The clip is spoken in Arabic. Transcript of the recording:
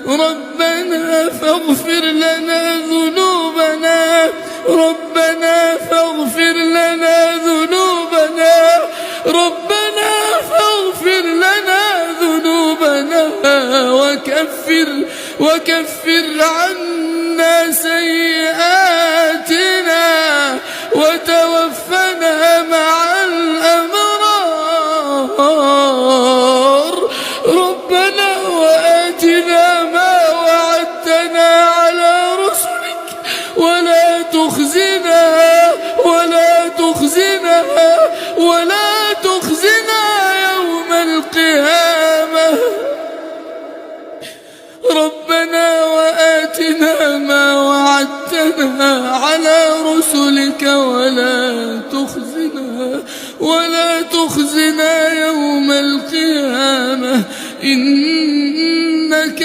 ربنا فاغفر لنا ذنوبنا ربنا فاغفر لنا ذنوبنا ربنا فاغفر لنا ذنوبنا وكفر عنا سيئاتنا وتوفنا مع الأبرار ربنا وآتنا ما وعدتنا على رسلك ولا تخزنا يوم القيامة ربنا وآتنا ما وعدتنا على رسلك ولا تخزنا يوم القيامة إنك